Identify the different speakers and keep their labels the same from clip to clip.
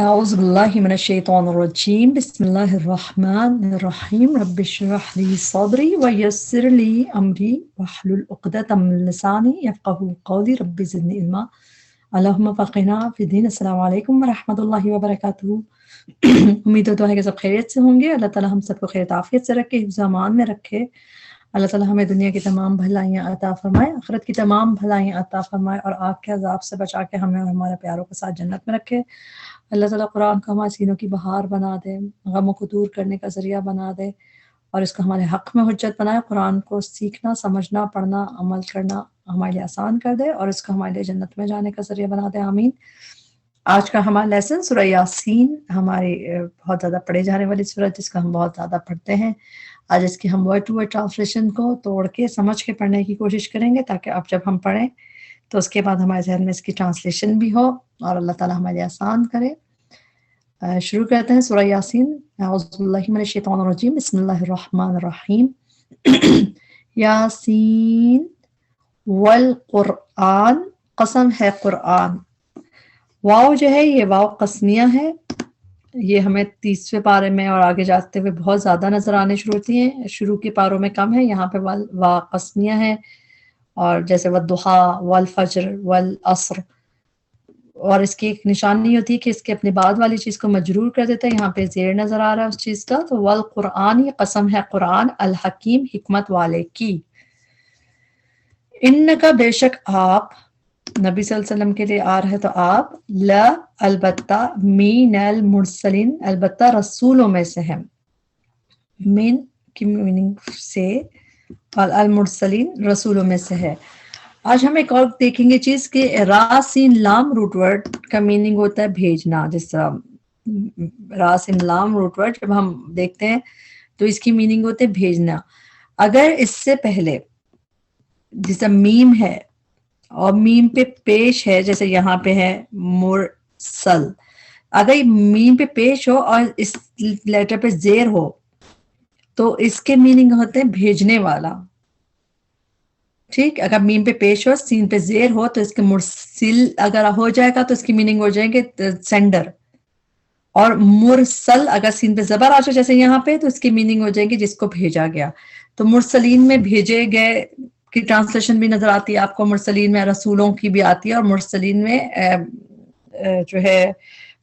Speaker 1: أعوذ بالله من الشيطان الرجيم بسم الله الرحمن الرحيم رب اشرح لي صدري ويسر لي أمري واحلل عقدة من لساني يفقهوا قولي رب زدني علما اللهم فقنا في الدين السلام علیکم ورحمۃ اللہ وبرکاتہ۔ امید و دعا ہے کہ سب خیریت سے ہوں گے۔ اللہ تعالیٰ ہم سب کو خیریت عافیت سے رکھے، حفظ و امان میں رکھے۔ اللہ تعالیٰ ہمیں دنیا کی تمام بھلائیاں عطا فرمائے، آخرت کی تمام بھلائیاں عطا فرمائے، اور آگ کے عذاب سے بچا کے ہمیں اور ہمارے پیاروں کے ساتھ جنت میں رکھے۔ اللہ تعالیٰ قرآن کو ہمارے سینوں کی بہار بنا دے، غموں کو دور کرنے کا ذریعہ بنا دے، اور اس کو ہمارے حق میں حجت بنائے۔ قرآن کو سیکھنا، سمجھنا، پڑھنا، عمل کرنا ہمارے لیے آسان کر دے، اور اس کو ہمارے لیے جنت میں جانے کا ذریعہ بنا دے، آمین۔ آج کا ہمارا لیسن سورہ یاسین، ہماری بہت زیادہ پڑھے جانے والی سورت، جس کو ہم بہت زیادہ پڑھتے ہیں۔ آج اس کی ہم ورڈ ٹو ورڈ ٹرانسلیشن کو توڑ کے سمجھ کے پڑھنے کی کوشش کریں گے، تاکہ اب جب ہم پڑھیں تو اس کے بعد ہمارے ذہن میں اس کی ٹرانسلیشن بھی ہو، اور اللہ تعالیٰ ہمارے لیے آسان کرے۔ شروع کرتے ہیں سورہ یاسین۔ اعوذ باللہ من الشیطان الرجیم بسم اللہ الرحمن الرحیم۔ یاسین والقرآن، قسم ہے قرآن۔ واو جو ہے یہ واو قسمیہ ہے، یہ ہمیں 30ویں پارے میں اور آگے جاتے ہوئے بہت زیادہ نظر آنے شروع ہوتی ہیں، شروع کے پاروں میں کم ہے، یہاں پہ واو قسمیہ ہے، اور جیسے والضحیٰ والفجر والعصر، اور اس کی ایک نشانی ہوتی ہے کہ اس کے اپنے بعد والی چیز کو مجرور کر دیتا ہے، یہاں پہ زیر نظر آ رہا ہے اس چیز کا، تو والقرآن، یہ قسم ہے قرآن، الحکیم، حکمت والے کی۔ انکا، بے شک آپ، نبی صلی اللہ علیہ وسلم کے لیے آ رہے تو آپ، لا، البتہ، من المرسلین، البتہ رسولوں میں سے ہیں، من کی میننگ سے، اور المرسلین رسولوں میں سے ہے۔ آج ہم ایک اور دیکھیں گے چیز کہ را سین لام روٹ ورڈ کا میننگ ہوتا ہے بھیجنا۔ جس طرح را سین لام روٹ ورڈ جب ہم دیکھتے ہیں تو اس کی میننگ ہوتے ہے بھیجنا۔ اگر اس سے پہلے جیسا میم ہے اور میم پہ پیش ہے، جیسے یہاں پہ ہے مرسل، اگر میم پہ پیش ہو اور اس لیٹر پہ زیر ہو تو اس کے میننگ ہوتے ہیں بھیجنے والا۔ ٹھیک، اگر میم پہ پیش ہو، سین پہ زیر ہو، تو اس کے مرسل اگر ہو جائے گا تو اس کی میننگ ہو جائیں گے سینڈر، اور مرسل اگر سین پہ زبر آ جائے جیسے یہاں پہ، تو اس کی میننگ ہو جائے گی جس کو بھیجا گیا۔ تو مرسلین میں بھیجے گئے کی ٹرانسلیشن بھی نظر آتی ہے آپ کو، مرسلین میں رسولوں کی بھی آتی ہے، اور مرسلین میں جو ہے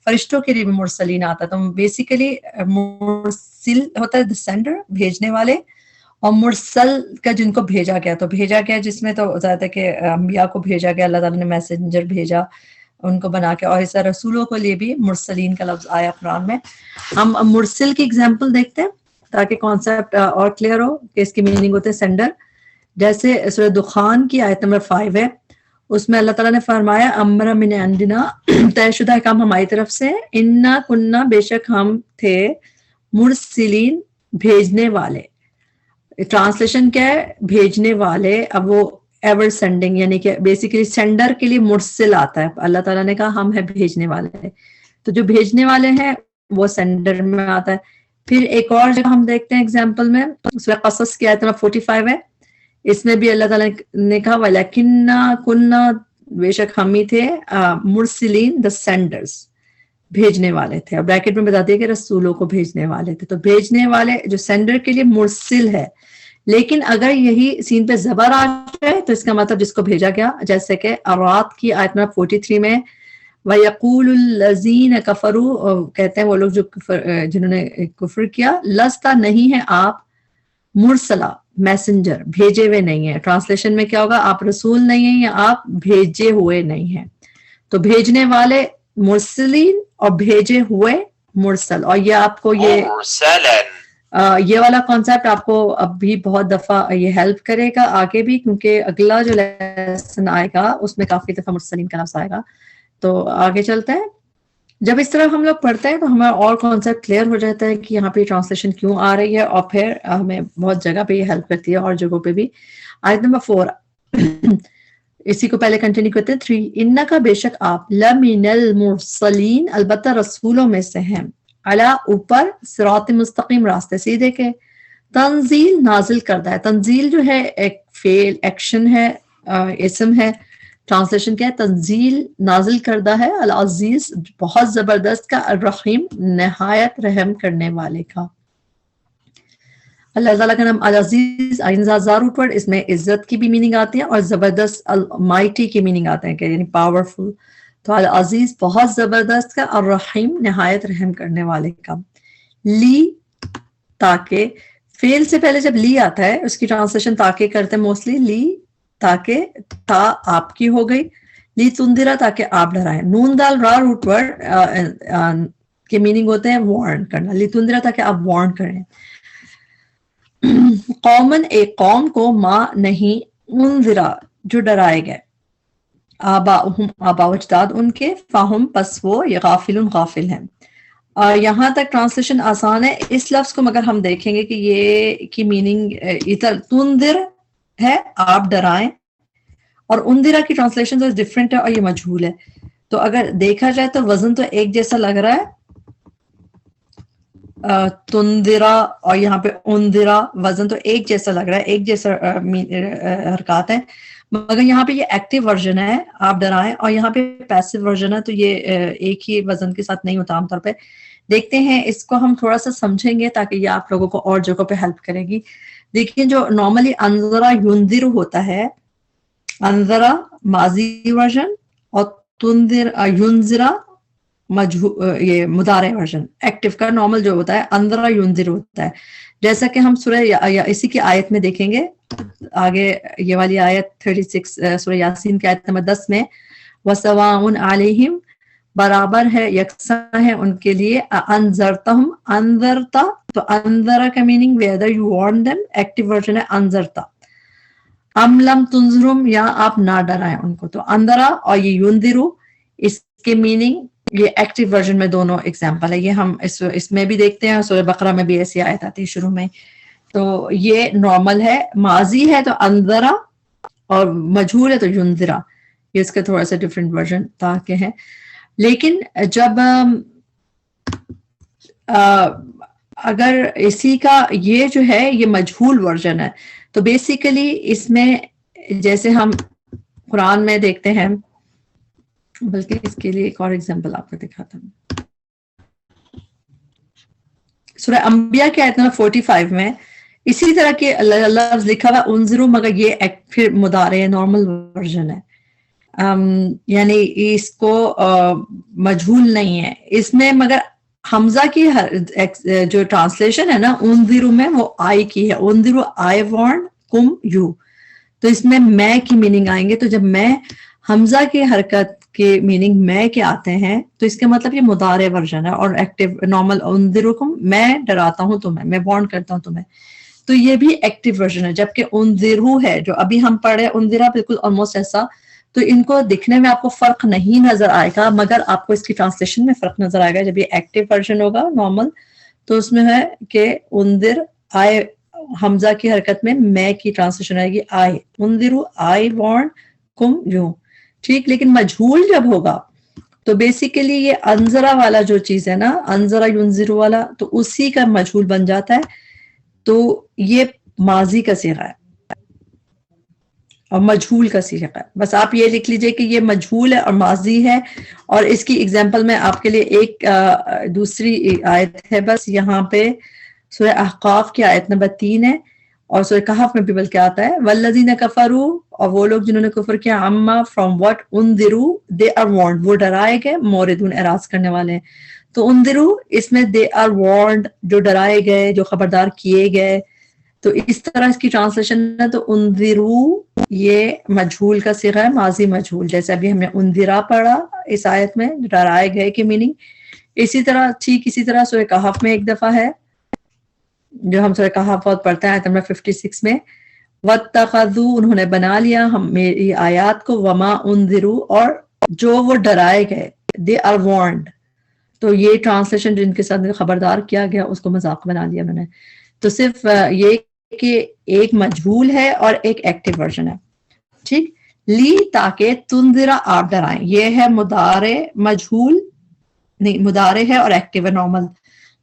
Speaker 1: فرشتوں کے لیے بھی مرسلین آتا ہے۔ تو بیسیکلی مرسل ہوتا ہے سینڈر، بھیجنے والے، اور مرسل کا جن کو بھیجا گیا، تو بھیجا گیا جس میں تو زیادہ کہ انبیاء کو بھیجا گیا، اللہ تعالیٰ نے میسنجر بھیجا ان کو بنا کے، اور اس طرح رسولوں کے لیے بھی مرسلین کا لفظ آیا قرآن میں۔ ہم مرسل کی اگزامپل دیکھتے ہیں تاکہ کانسیپٹ اور کلیئر ہو کہ اس کی میننگ ہوتے ہے سینڈر۔ جیسے سورہ دخان کی آیت نمبر 5 ہے، اس میں اللہ تعالیٰ نے فرمایا امر من عندنا، طے شدہ کام ہماری طرف سے، انا کننا، بے شک ہم تھے، مرسلین، بھیجنے والے۔ ٹرانسلیشن کیا ہے؟ بھیجنے والے۔ اب وہ ایور سینڈنگ، یعنی کہ بیسیکلی سینڈر کے لیے مرسل آتا ہے، اللہ تعالیٰ نے کہا ہم ہیں بھیجنے والے، تو جو بھیجنے والے ہیں وہ سینڈر میں آتا ہے۔ پھر ایک اور جگہ ہم دیکھتے ہیں ایگزامپل میں، سورہ قصص کی آیت نمبر 45 ہے، اس میں بھی اللہ تعالیٰ نے کہا وَلَكِنَّا كُنَّا، بے شک ہم ہی تھے، مرسلین، دا سینڈرز، بھیجنے والے تھے، اور بریکٹ میں بتا دیا کہ رسولوں کو بھیجنے والے تھے۔ تو بھیجنے والے جو سینڈر کے لیے مرسل ہے، لیکن اگر یہی سین پہ زبر آ جائے تو اس کا مطلب جس کو بھیجا گیا، جیسے کہ ارات کی آیت نمبر 43 میں وَيَقُولُ الَّذِينَ كَفَرُوا، کہتے ہیں وہ لوگ جو جنہوں نے کفر کیا، لَسْتَ، نہیں ہے آپ، مرسلہ، میسنجر، بھیجے ہوئے نہیں ہیں۔ ٹرانسلیشن میں کیا ہوگا؟ آپ رسول نہیں ہیں یا آپ بھیجے ہوئے نہیں ہیں۔ تو بھیجنے والے مرسلین اور بھیجے ہوئے مرسل، اور یہ آپ کو یہ والا کانسیپٹ آپ کو اب بھی بہت دفعہ یہ ہیلپ کرے گا آگے بھی، کیونکہ اگلا جو لیسن آئے گا اس میں کافی دفعہ مرسلین کا لفظ آئے گا۔ تو آگے چلتے ہیں۔ جب اس طرح ہم لوگ پڑھتے ہیں تو ہمارا اور کانسیپٹ کلیئر ہو جاتا ہے کہ یہاں پہ ٹرانسلیشن کیوں آ رہی ہے، اور پھر ہمیں بہت جگہ پہ یہ ہیلپ کرتی ہے اور جگہوں پہ بھی۔ آیت نمبر 4 اسی کو پہلے کنٹینیو کرتے ہیں 3، انکا، بے شک آپ، لمن المرسلین، البتہ رسولوں میں سے ہیں، علی، اوپر، صراط مستقیم، راستے سیدھے کے، تنزیل، نازل کردہ ہے۔ تنزیل جو ہے ایک فعل، ایکشن ہے، اسم ہے۔ ٹرانسلیشن کیا ہے؟ تنزیل نازل کردہ ہے، العزیز بہت زبردست کا، الرحیم نہایت رحم کرنے والے کا. اللہ تعالیٰ کا نام العزیز روٹ ورڈ، اس میں عزت کی بھی میننگ آتی ہے اور زبردست المائٹی کی میننگ آتے ہیں کہ یعنی پاورفل. تو العزیز بہت زبردست کا، الرحیم نہایت رحم کرنے والے کا. لی تاکہ، فعل سے پہلے جب لی آتا ہے اس کی ٹرانسلیشن تاکہ کرتے ہیں موسٹلی. لی تاکہ، تا آپ کی ہو گئی. لی تندرا تاکہ آپ ڈرائیں. نون دال را روٹ ورڈ کے میننگ ہوتے ہیں وارن کرنا. لی تندرا تاکہ آپ وارن کریں. قومن ایک قوم کو، ما نہیں، انذرا جو ڈرائے گئے. آباؤہم آبا و اجداد ان کے، فہم پس وہ، یہ غافل غافل ہیں. یہاں تک ٹرانسلیشن آسان ہے. اس لفظ کو مگر ہم دیکھیں گے کہ یہ کی میننگ ادھر تندر ہے آپ ڈرائیں، اور اندرا کی ٹرانسلیشن تو ڈفرینٹ ہے اور یہ مجہول ہے. تو اگر دیکھا جائے تو وزن تو ایک جیسا لگ رہا ہے، تندرا اور یہاں پہ اندرا، وزن تو ایک جیسا لگ رہا ہے، ایک جیسا حرکات ہیں، مگر یہاں پہ یہ ایکٹیو ورژن ہے آپ ڈرائیں، اور یہاں پہ پیسو ورژن ہے تو یہ ایک ہی وزن کے ساتھ نہیں ہوتا عام طور پہ. دیکھتے ہیں اس کو ہم تھوڑا سا سمجھیں گے تاکہ یہ آپ لوگوں کو اور جگہوں پہ ہیلپ کرے گی. دیکھیں جو نارملی انذرا ینذر ہوتا ہے، انذرا ماضی ورژن اور تنذر ینذرا یہ مضارع ورژن ایکٹیو کا نارمل جو ہوتا ہے انذرا ینذر ہوتا ہے. جیسا کہ ہم سورہ یا اسی کی آیت میں دیکھیں گے آگے، یہ والی آیت 36 سورہ یاسین کی آیت نمبر 10 میں، وَسَوَاءٌ عَلَيْهِمْ برابر ہے، یکساں ہے ان کے لیے، انذرتہم انذرتا، تو انذرا کا meaning whether you warn them، active version ہے انذرتا. ام لم تنذرم یا آپ نہ ڈرائیں ان کو. تو انذرا اور یہ ینذرو، اس کے میننگ یہ ایکٹیو ورژن میں دونوں ایگزامپل ہے. یہ ہم اس میں بھی دیکھتے ہیں، سورہ بقرہ میں بھی ایسی آیت آتی ہے شروع میں. تو یہ نارمل ہے، ماضی ہے تو انذرا اور مجہول ہے تو ینذرا. یہ اس کا تھوڑا سا ڈفرینٹ ورژن تاکہ ہے. لیکن جب اگر اسی کا یہ جو ہے یہ مجہول ورژن ہے تو بیسیکلی اس میں جیسے ہم قرآن میں دیکھتے ہیں، بلکہ اس کے لیے ایک اور ایگزامپل آپ کو دکھاتا ہوں. سورہ انبیاء کی آیت نمبر 45 میں اسی طرح کے لفظ لکھا ہوا انذرو، مگر یہ پھر مضارع نارمل ورژن ہے، یعنی اس کو مجہول نہیں ہے اس میں. مگر حمزہ کی جو ٹرانسلیشن ہے نا انذرو میں، وہ آئی کی ہے. انذرو آئی وارن کم یو، تو اس میں میں کی میننگ آئیں گے. تو جب میں حمزہ کی حرکت کے میننگ میں کے آتے ہیں تو اس کا مطلب یہ مضارع ورژن ہے اور ایکٹیو نارمل. انذرکم میں ڈراتا ہوں تمہیں، میں وارن کرتا ہوں تمہیں، تو یہ بھی ایکٹیو ورژن ہے. جبکہ انذرو ہے جو ابھی ہم پڑھے، انذرا بالکل آلموسٹ ایسا. تو ان کو دکھنے میں آپ کو فرق نہیں نظر آئے گا، مگر آپ کو اس کی ٹرانسلیشن میں فرق نظر آئے گا. جب یہ ایکٹیو ورژن ہوگا نارمل تو اس میں ہے کہ انذر آئے، حمزہ کی حرکت میں کی ٹرانسلیشن آئے گی آئے. انذرو آئی وارن کم یو، ٹھیک. لیکن مجہول جب ہوگا تو بیسیکلی یہ انذرا والا جو چیز ہے نا، انذرا ینذرو والا، تو اسی کا مجہول بن جاتا ہے. تو یہ ماضی کا صیغہ ہے اور مجہول کا صیغہ ہے. بس آپ یہ لکھ لیجئے کہ یہ مجہول ہے اور ماضی ہے. اور اس کی ایگزامپل میں آپ کے لیے ایک دوسری آیت ہے بس یہاں پہ، سورہ احقاف کی آیت نمبر 3 ہے، اور سورہ کہف میں بھی بلکہ آتا ہے والذین کفروا، اور وہ لوگ جنہوں نے کفر کیا، عما فرام واٹ انذروا دے آر وارنڈ، وہ ڈرائے گئے، موردون اعراض کرنے والے ہیں. تو انذروا اس میں دے آر وارنڈ، جو ڈرائے گئے، جو خبردار کیے گئے. تو اس طرح اس کی ٹرانسلیشن ہے. تو انذروا یہ مجہول کا صیغہ ہے، ماضی مجہول، جیسے ابھی ہم نے انذرا پڑھا اس آیت میں، ڈرائے گئے کی میننگ. اسی طرح ٹھیک اسی طرح سورہ کہف میں ایک دفعہ ہے جو ہم سورہ کہف بہت پڑھتے ہیں، آیت نمبر 56 میں، وَاتَّخَذُوا انہوں نے بنا لیا ہم میری آیات کو، وَمَا انذروا اور جو وہ ڈرائے گئے، they are warned. تو یہ ٹرانسلیشن جن کے ساتھ خبردار کیا گیا اس کو مذاق بنا لیا انہوں نے. تو صرف یہ کہ ایک مجہول ہے اور ایک ایکٹیو ورژن ہے، ٹھیک. لی تاکہ تنذرا آپ ڈرائیں، یہ ہے مضارع مجہول، نہیں مضارع ہے اور ایکٹیو ہے نارمل،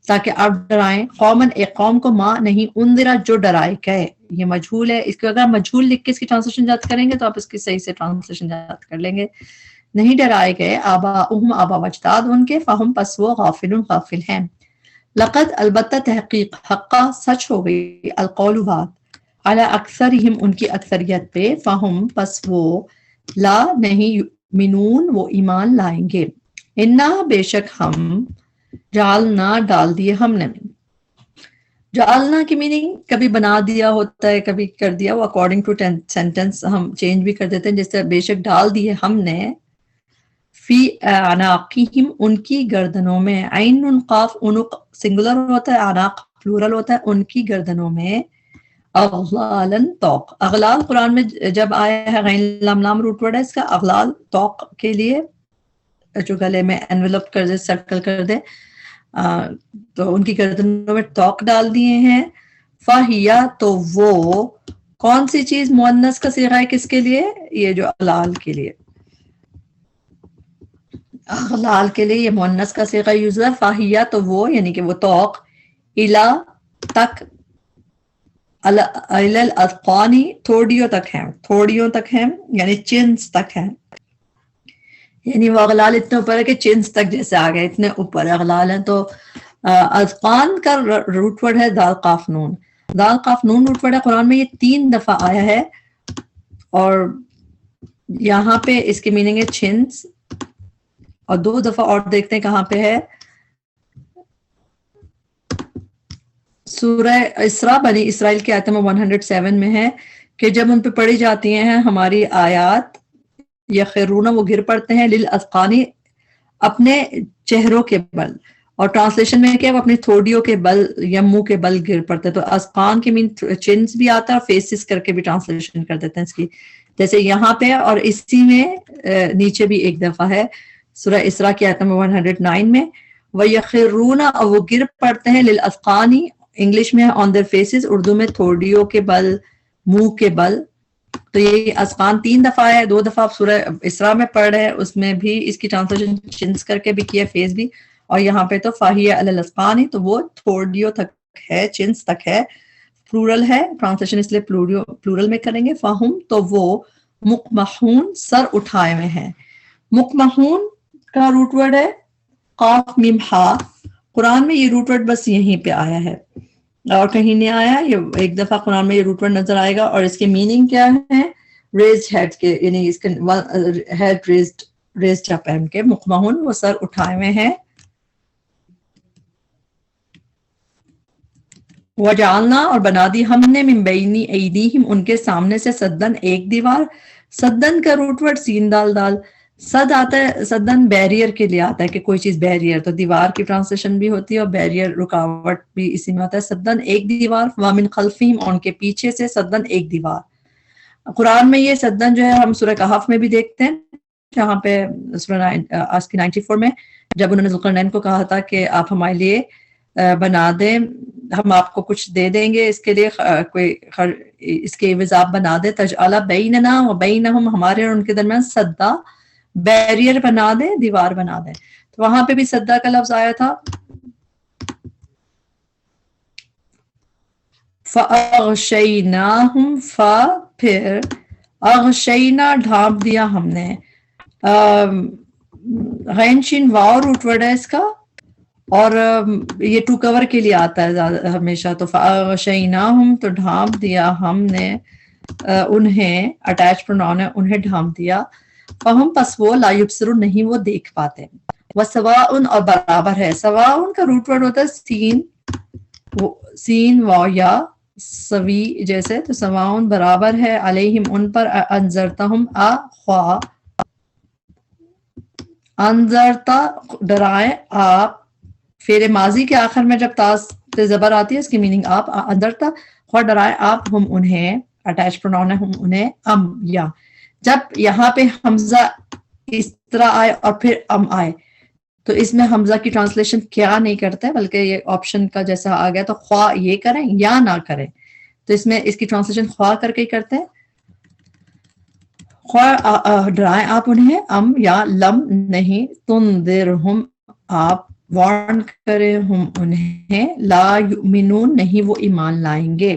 Speaker 1: تاکہ آپ ڈرائیں. قومن ایک قوم کو، ماں نہیں، انذرا جو ڈرائے گئے، یہ مجھول ہے. اس کو اگر مجھول لکھ کے اس کی ٹرانسلیشن یاد کریں گے تو آپ اس کی صحیح سے ٹرانسلیشن یاد کر لیں گے. نہیں ڈرائے گئے آباؤہم آبا و اجداد ان کے، فہم پس وہ غافلون غافل ہیں. لقد البتہ تحقیق حقا سچ ہو گئی القول بات علی اکثرہم ان کی اکثریت پہ، فہم پس وہ لا نہیں یؤمنون وہ ایمان لائیں گے. انا بے شک ہم جعلنا ڈال دیے ہم نے. جعلنا کی میننگ کبھی بنا دیا ہوتا ہے کبھی کر دیا، وہ اکارڈنگ ٹو سینٹینس ہم چینج بھی کر دیتے ہیں. جس طرح بے شک ڈال دیے ہم نے فی اعناقہم ان کی گردنوں میں، عین قاف عنق سنگولر ہوتا ہے، اعناق پلورل ہوتا ہے، ان کی گردنوں میں اغلالن توق. اغلال قرآن میں جب آیا ہے غین لام لام روٹ ورڈ ہے اس کا. اغلال توق کے لیے جو گلے میں انویلپ کر دے سرکل کر دے تو ان کی گردنوں میں توق ڈال دیے ہیں. فاہیا تو وہ کون سی چیز مؤنث کا صیغہ ہے کس کے لیے؟ یہ جو اغلال کے لیے، اغلال کے لیے یہ مؤنث کا صیغہ یوز ہے. فاہیا تو وہ یعنی کہ وہ توق الا تک الاذقانی تھوڑیوں تک ہیں، تھوڑیوں تک ہیں یعنی چنس تک ہیں. یعنی وہ اغلال اتنے اوپر ہے کہ چنس تک جیسے آ گئے اتنے اوپر اغلال ہیں. تو اذقان کا روٹ ورڈ ہے دال قاف نون. دال قاف نون روٹ ورڈ ہے قرآن میں، یہ 3 دفعہ آیا ہے اور یہاں پہ اس کی میننگ ہے چنس، اور 2 دفعہ اور دیکھتے ہیں کہاں پہ ہے. سورہ اسراء بنی اسرائیل کی آیت نمبر 107 میں ہے کہ جب ان پہ پڑھی جاتی ہیں ہماری آیات یخرون وہ گر پڑتے ہیں للاذقانی اپنے چہروں کے بل، اور ٹرانسلیشن میں کیا وہ اپنی تھوڑیوں کے بل یا منہ کے بل گر پڑتے ہیں. تو اذقان کی مین چنس بھی آتا ہے اور فیسز کر کے بھی ٹرانسلیشن کر دیتے ہیں اس کی، جیسے یہاں پہ. اور اسی میں نیچے بھی ایک دفعہ ہے سورہ اسراء کی آیت نمبر 109 میں وَيَخِرُّونَ اور وہ گر پڑتے ہیں للاذقانی، انگلش میں آن دیئر فیسز، اردو میں تھوڑیوں کے بل منہ کے بل. تو یہ اذقان 3 دفعہ ہے، 2 دفعہ آپ سورہ اسراء میں پڑھ رہے ہیں اس میں بھی اس کی ٹرانسلیشن چنس کر کے بھی کیا فیس بھی، اور یہاں پہ تو فاہیہ علی الاذقانی تو وہ تھوڑیوں تک ہے چنس تک ہے. پلورل ہے ٹرانسلیشن اس لیے پلورل میں کریں گے. فہم تو وہ مقمحون سر اٹھائے ہوئے ہیں. مقمحون کا روٹ ورڈ ہے قاف میم ہا. قرآن میں یہ روٹ ورڈ بس یہیں پہ آیا ہے اور کہیں نہیں آیا. یہ ایک دفعہ قرآن میں یہ روٹ ورڈ نظر آئے گا اور اس کی میننگ کیا ہے؟ ریزڈ ہیڈ کے، یعنی اس کے ہیڈ ریزڈ اپ ہے کے. مقمحون وہ سر اٹھائے ہوئے ہیں. وجعلنا اور بنا دی ہم نے من بین ایدیہم ان کے سامنے سے سدن ایک دیوار. سدن کا روٹ ورڈ سین دال دال. صد آتا ہے، سدن بیریئر کے لیے آتا ہے کہ کوئی چیز بیریئر، تو دیوار کی ٹرانسلیشن بھی ہوتی ہے اور بیریئر رکاوٹ بھی اسی میں آتا ہے. سدن ایک دیوار. ومن خلفہم ان کے پیچھے سے سدن ایک دیوار. قرآن میں یہ سدن جو ہے ہم سورہ کہف میں بھی دیکھتے ہیں جہاں پہ سورہ آج کی 94 میں جب انہوں نے ذوالقرنین کو کہا تھا کہ آپ ہمارے لیے بنا دیں، ہم آپ کو کچھ دے دیں گے اس کے لیے کوئی اس کے عوض آپ بنا دیں. تجعل بیننا و بینہم ہمارے اور ان کے درمیان سدا بیریئر بنا دیں، دیوار بنا دیں. تو وہاں پہ بھی سدا کا لفظ آیا تھا. فَأَغْشَيْنَاهُمْ پھر اغشینا ڈھانپ دیا ہم نے. غین شین واو روٹ ورڈ ہے اس کا اور یہ ٹو کور کے لیے آتا ہے ہمیشہ. تو فَأَغْشَيْنَاهُمْ تو ڈھانپ دیا ہم نے انہیں، اٹیچ پروناؤن ہے انہیں ڈھانپ دیا. فہم پس وہ لا یبصرون نہیں وہ دیکھ پاتے. وسواء اور برابر ہے. سواء کا روٹ ورڈ ہوتا ہے سین واو یا سوی جیسے. تو سواء برابر ہے علیہم ان پر انذرتہم خواہ انذرتا ڈرائے آپ. فعل ماضی کے آخر میں جب تاء سے زبر آتی ہے اس کی میننگ آپ. انذرتا خواہ ڈرائے آپ ہم انہیں، اٹیچ پروناؤن ہے ہم انہیں. یا جب یہاں پہ حمزہ اس طرح آئے اور پھر آئے تو اس میں حمزہ کی ٹرانسلیشن کیا نہیں کرتے بلکہ یہ آپشن کا جیسا آ گیا تو خواہ یہ کریں یا نہ کریں. تو اس میں اس کی ٹرانسلیشن خواہ کر کے ہی کرتے ہیں. خواہ ڈرائیں آپ انہیں، یا لم نہیں، تنذرہم آپ وارن کرے ہم انہیں، لا یؤمنون نہیں وہ ایمان لائیں گے.